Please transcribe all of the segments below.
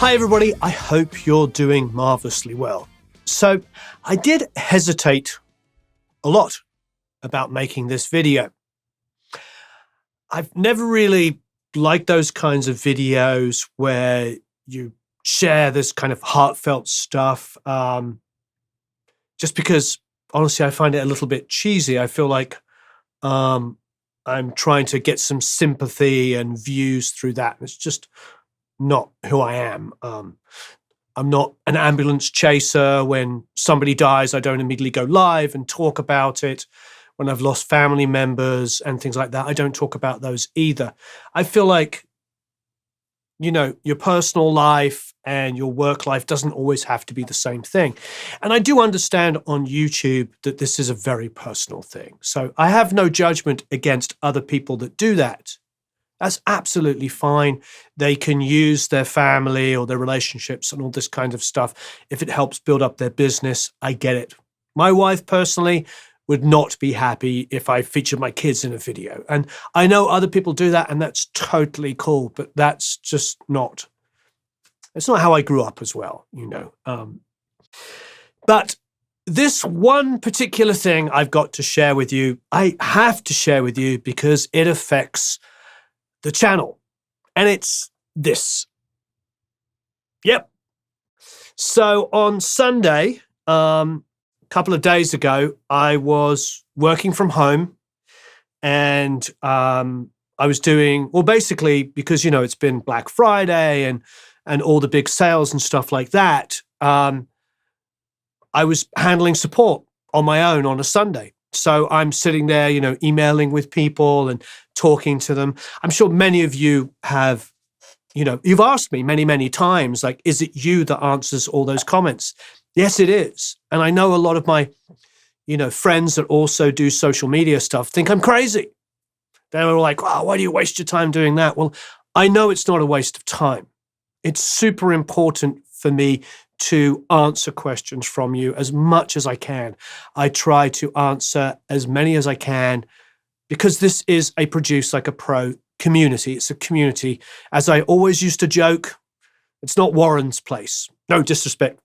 Hi, everybody. I hope you're doing marvelously well. So, I did hesitate a lot about making this video. I've never really liked those kinds of videos where you share this kind of heartfelt stuff, just because, honestly, I find it a little bit cheesy. I feel like um, I'm trying to get some sympathy and views through that. It's just not who I am. I'm not an ambulance chaser. When somebody dies, I don't immediately go live and talk about it. When I've lost family members and things like that, I don't talk about those either. I feel like, your personal life and your work life doesn't always have to be the same thing. And I do understand on YouTube that this is a very personal thing. So I have no judgment against other people that do that. That's absolutely fine. They can use their family or their relationships and all this kind of stuff if it helps build up their business. I get it. My wife personally would not be happy if I featured my kids in a video. And I know other people do that, and that's totally cool, but that's just not, it's not how I grew up as well, But this one particular thing I've got to share with you, I have to share with you because it affects the channel. And it's this. Yep. So on Sunday, couple of days ago, I was working from home, and I was doing, well, basically, because, it's been Black Friday and all the big sales and stuff like that, I was handling support on my own on a Sunday. So I'm sitting there, emailing with people and talking to them. I'm sure many of you have, you've asked me many, many times, like, is it you that answers all those comments? Yes, it is. And I know a lot of my, friends that also do social media stuff think I'm crazy. They were like, wow, why do you waste your time doing that? Well, I know it's not a waste of time. It's super important for me to answer questions from you as much as I can. I try to answer as many as I can because this is a Produce Like a Pro community. It's a community. As I always used to joke, it's not Warren's place. No disrespect,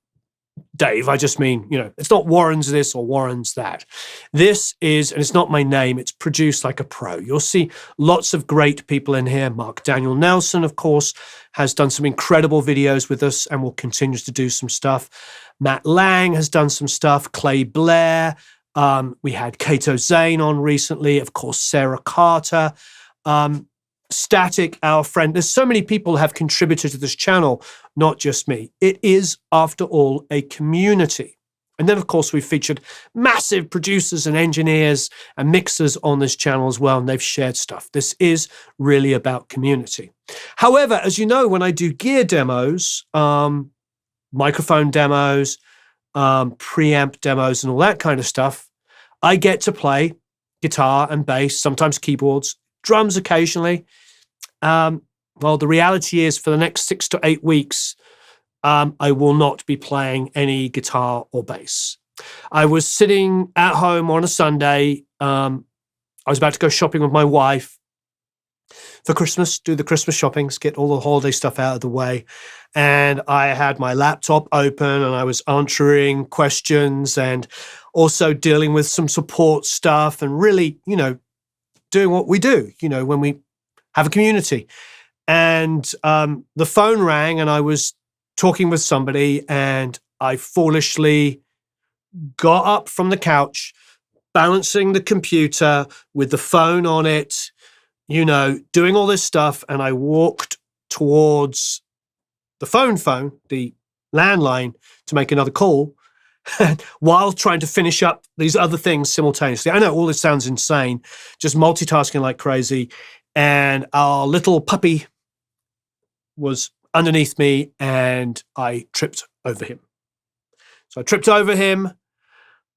Dave. I just mean, it's not Warren's this or Warren's that. This is, and it's not my name, it's Produce Like a Pro. You'll see lots of great people in here. Mark Daniel Nelson, of course, has done some incredible videos with us and will continue to do some stuff. Matt Lang has done some stuff. Clay Blair. We had Kato Zane on recently. Of course, Sarah Carter. Static, our friend. There's so many people have contributed to this channel, not just me. It is, after all, a community. And then, of course, we've featured massive producers and engineers and mixers on this channel as well, and they've shared stuff. This is really about community. However, as you know, when I do gear demos, microphone demos, preamp demos, and all that kind of stuff, I get to play guitar and bass, sometimes keyboards, drums occasionally. Well, the reality is for the next 6 to 8 weeks, I will not be playing any guitar or bass. I was sitting at home on a Sunday. I was about to go shopping with my wife for Christmas, do the Christmas shoppings, get all the holiday stuff out of the way. And I had my laptop open and I was answering questions and also dealing with some support stuff and really, doing what we do, when we have a community. And the phone rang and I was talking with somebody and I foolishly got up from the couch, balancing the computer with the phone on it, doing all this stuff. And I walked towards the phone, the landline, to make another call while trying to finish up these other things simultaneously. I know all this sounds insane, just multitasking like crazy. And our little puppy was underneath me and I tripped over him. So I tripped over him,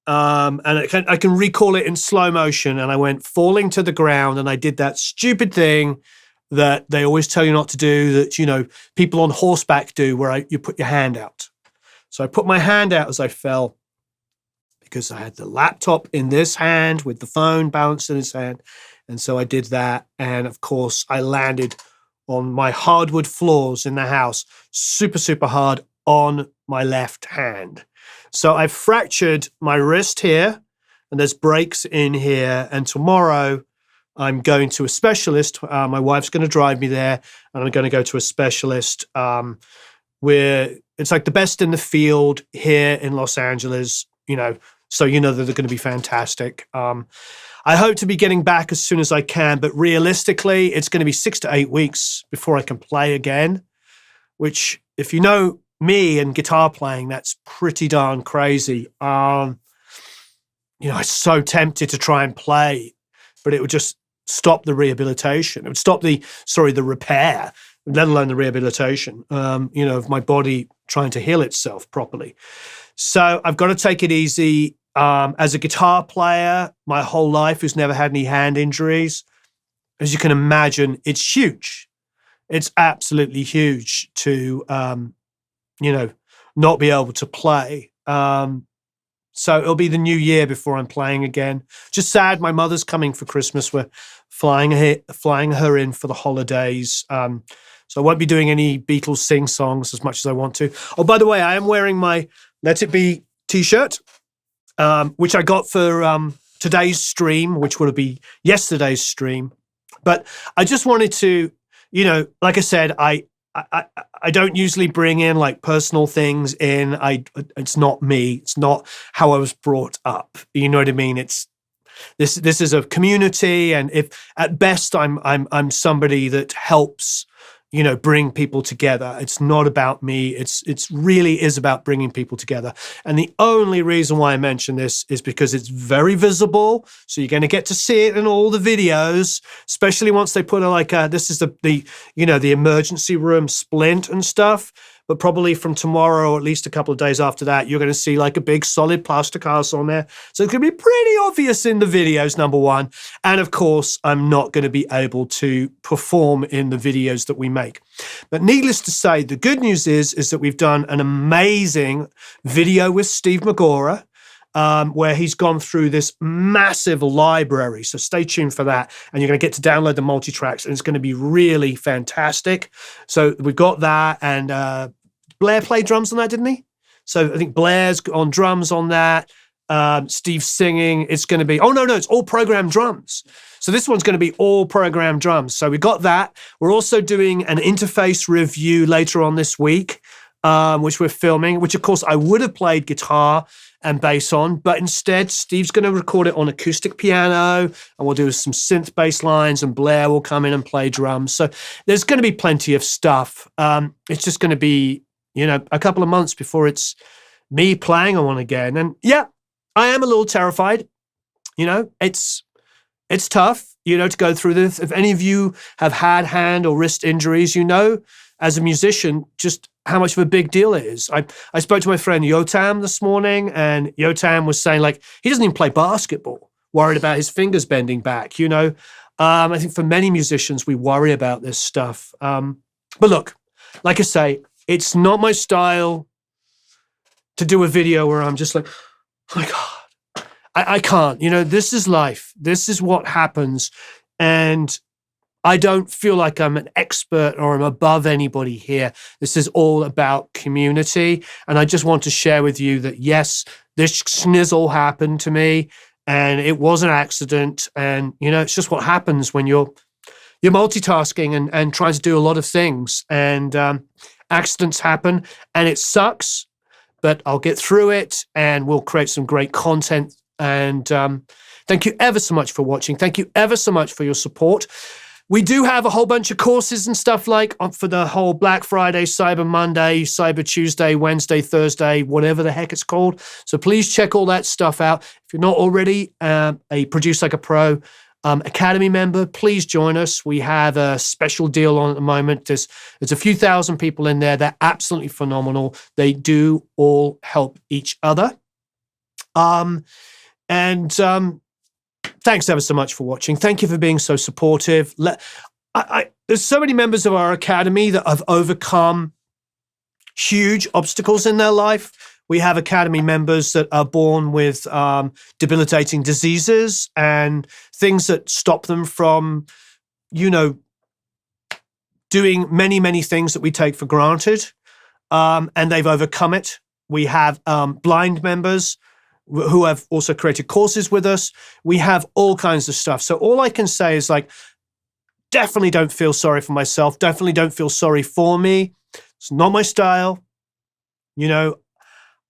and I can recall it in slow motion. And I went falling to the ground and I did that stupid thing that they always tell you not to do, that, people on horseback do, where you put your hand out. So I put my hand out as I fell because I had the laptop in this hand with the phone balanced in his hand. And so I did that. And of course, I landed on my hardwood floors in the house, super, super hard on my left hand. So I've fractured my wrist here, and there's breaks in here. And tomorrow I'm going to a specialist. My wife's going to drive me there, and I'm going to go to a specialist where it's like the best in the field here in Los Angeles, so that they're going to be fantastic. I hope to be getting back as soon as I can, but realistically, it's going to be 6 to 8 weeks before I can play again, which, if you know me and guitar playing, that's pretty darn crazy. I'm so tempted to try and play, but it would just stop the rehabilitation. It would stop the repair, let alone the rehabilitation, of my body trying to heal itself properly. So I've got to take it easy. As a guitar player, my whole life who's never had any hand injuries, as you can imagine, it's huge. It's absolutely huge to, not be able to play. So it'll be the new year before I'm playing again. Just sad. My mother's coming for Christmas. We're flying her in for the holidays. So I won't be doing any Beatles sing songs as much as I want to. Oh, by the way, I am wearing my Let It Be t-shirt, which I got for today's stream, which would be yesterday's stream. But I just wanted to, like I said, I don't usually bring in like personal things in. It's not me. It's not how I was brought up. You know what I mean? It's this is a community, and if at best I'm somebody that helps, bring people together. It's not about me. It's really is about bringing people together. And the only reason why I mention this is because it's very visible. So you're going to get to see it in all the videos, especially once they put this is the emergency room splint and stuff. But probably from tomorrow, or at least a couple of days after that, you're going to see like a big solid plaster cast on there. So it's going to be pretty obvious in the videos, number one. And of course, I'm not going to be able to perform in the videos that we make. But needless to say, the good news is that we've done an amazing video with Steve Magora, where he's gone through this massive library. So stay tuned for that. And you're going to get to download the multi-tracks, and it's going to be really fantastic. So we've got that. And Blair played drums on that, didn't he? So I think Blair's on drums on that. Steve's singing. It's going to be, it's all programmed drums. So this one's going to be all programmed drums. So we got that. We're also doing an interface review later on this week, which we're filming, which of course I would have played guitar and bass on, but instead Steve's going to record it on acoustic piano, and we'll do some synth bass lines, and Blair will come in and play drums. So there's going to be plenty of stuff. It's just going to be, a couple of months before it's me playing on one again. And yeah, I am a little terrified. It's tough, to go through this. If any of you have had hand or wrist injuries, as a musician, just how much of a big deal it is. I spoke to my friend Yotam this morning, and Yotam was saying he doesn't even play basketball, worried about his fingers bending back. I think for many musicians, we worry about this stuff. But look, like I say, it's not my style to do a video where I'm just like, oh my God, I can't. This is life. This is what happens. And I don't feel like I'm an expert or I'm above anybody here. This is all about community. And I just want to share with you that, yes, this snizzle happened to me, and it was an accident. And, it's just what happens when you're multitasking and trying to do a lot of things. And accidents happen, and it sucks, but I'll get through it, and we'll create some great content. And thank you ever so much for watching. Thank you ever so much for your support. We do have a whole bunch of courses and stuff for the whole Black Friday, Cyber Monday, Cyber Tuesday, Wednesday, Thursday, whatever the heck it's called. So please check all that stuff out. If you're not already a Produce Like a Pro Academy member, please join us. We have a special deal on at the moment. There's a few thousand people in there. They're absolutely phenomenal. They do all help each other. Thanks ever so much for watching. Thank you for being so supportive. There's so many members of our academy that have overcome huge obstacles in their life. We have academy members that are born with debilitating diseases and things that stop them from, doing many, many things that we take for granted, and they've overcome it. We have blind members who have also created courses with us. We have all kinds of stuff. So all I can say is like, definitely don't feel sorry for myself. Definitely don't feel sorry for me. It's not my style. You know,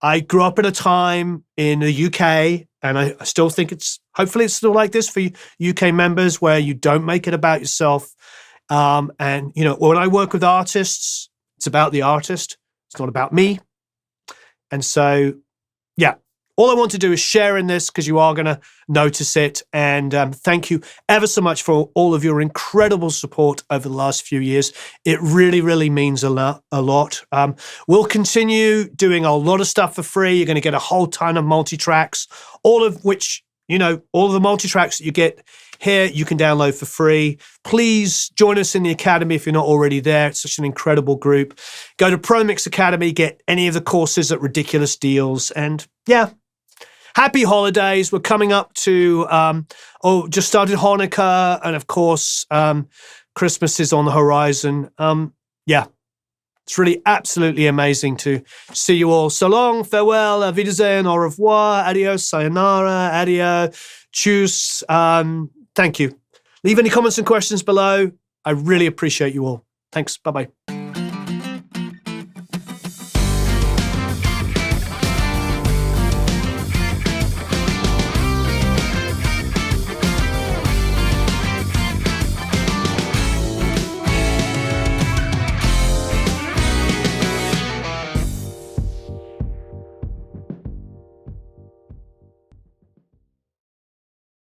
I grew up at a time in the UK, and I still think hopefully it's still like this for UK members, where you don't make it about yourself. And, you know, when I work with artists, it's about the artist. It's not about me. And so, yeah, all I want to do is share in this because you are going to notice it. And thank you ever so much for all of your incredible support over the last few years. It really, really means a lot. We'll continue doing a lot of stuff for free. You're going to get a whole ton of multi-tracks, all of which, you know, all of the multi-tracks that you get here, you can download for free. Please join us in the Academy if you're not already there. It's such an incredible group. Go to ProMix Academy, get any of the courses at ridiculous deals. And yeah, happy holidays. We're coming up to, just started Hanukkah. And of course, Christmas is on the horizon. Yeah, it's really absolutely amazing to see you all. So long, farewell, auf Wiedersehen, au revoir, adios, sayonara, adio, tschüss. Thank you. Leave any comments and questions below. I really appreciate you all. Thanks. Bye-bye.